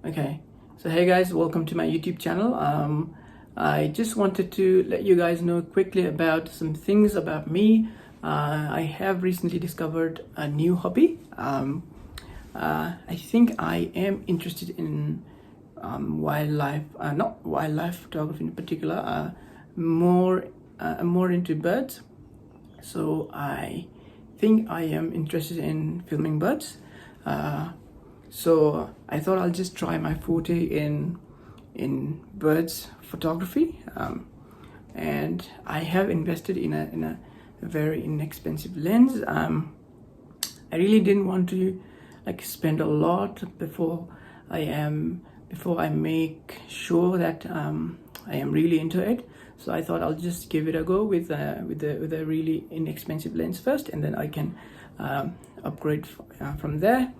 Okay, so hey guys, welcome to my YouTube channel. I just wanted to let you guys know quickly about some things about me. I have recently discovered a new hobby. I think I am interested in wildlife, not wildlife photography in particular, more into birds. So I think I am interested in filming birds. So I thought I'll just try my forte in birds photography, and I have invested in a very inexpensive lens. I really didn't want to like spend a lot before I make sure that I am really into it. So I thought I'll just give it a go with a really inexpensive lens first, and then I can upgrade from there.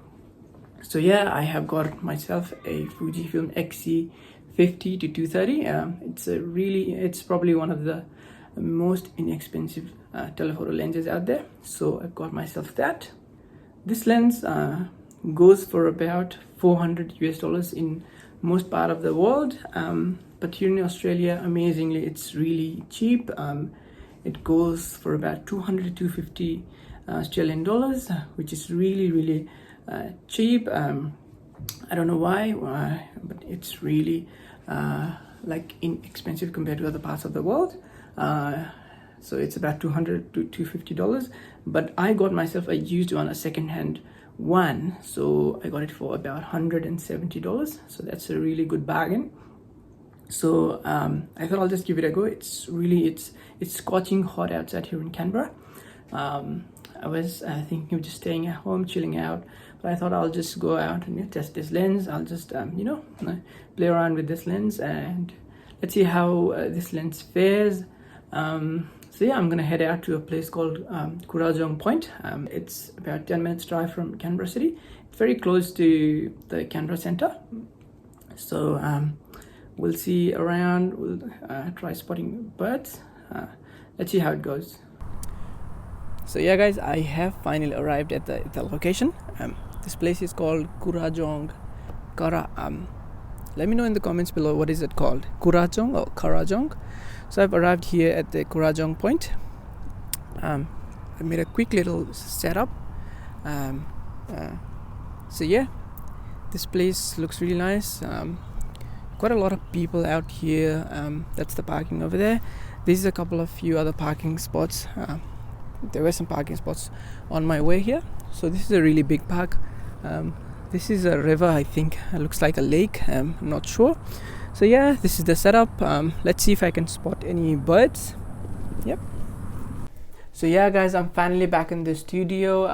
So yeah, I have got myself a Fujifilm XC50 to 230. It's probably one of the most inexpensive telephoto lenses out there. So I've got myself that. This lens goes for about $400 in most part of the world, but here in Australia, amazingly, it's really cheap. It goes for about 200 to 250 Australian dollars, which is really cheap. I don't know why, but it's really like inexpensive compared to other parts of the world. So it's about $200 to $250, but I got myself a used one, a second-hand one, so I got it for about $170. So that's a really good bargain. So I thought I'll just give it a go. It's scorching hot outside here in Canberra. I was thinking of just staying at home, chilling out, but I thought I'll just go out and test this lens. I'll just play around with this lens and let's see how this lens fares. So yeah, I'm gonna head out to a place called Kurrajong Point. It's about 10 minutes drive from Canberra City. It's very close to the Canberra Centre. So we'll see around. We'll try spotting birds. Let's see how it goes. So yeah guys, I have finally arrived at the location. This place is called Kurrajong. Let me know in the comments below what is it called, Kurrajong or Kurrajong. So I've arrived here at the Kurrajong Point. I made a quick little setup. So yeah, this place looks really nice. Quite a lot of people out here. That's the parking over there. There's a few other parking spots. There were some parking spots on my way here. So this is a really big park. This is a river, I think. It looks like a lake. I'm not sure. So yeah, this is the setup. Let's see if I can spot any birds. Yep. So yeah guys, I'm finally back in the studio.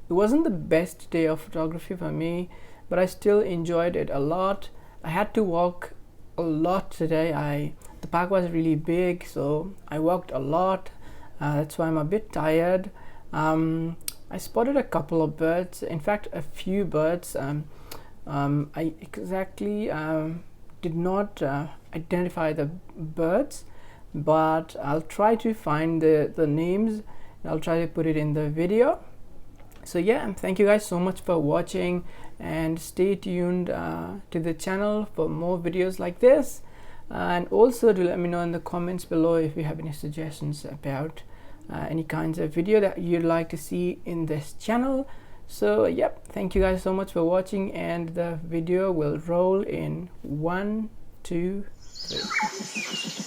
It wasn't the best day of photography for me, but I still enjoyed it a lot. I had to walk a lot today. The park was really big, so I walked a lot. That's why I'm a bit tired. I spotted a couple of birds, in fact a few birds. I exactly did not identify the birds, but I'll try to find the names and I'll try to put it in the video. So yeah, thank you guys so much for watching, and stay tuned to the channel for more videos like this. And also do let me know in the comments below if you have any suggestions about any kinds of video that you'd like to see in this channel. So yep, thank you guys so much for watching, and the video will roll in 1, 2, 3.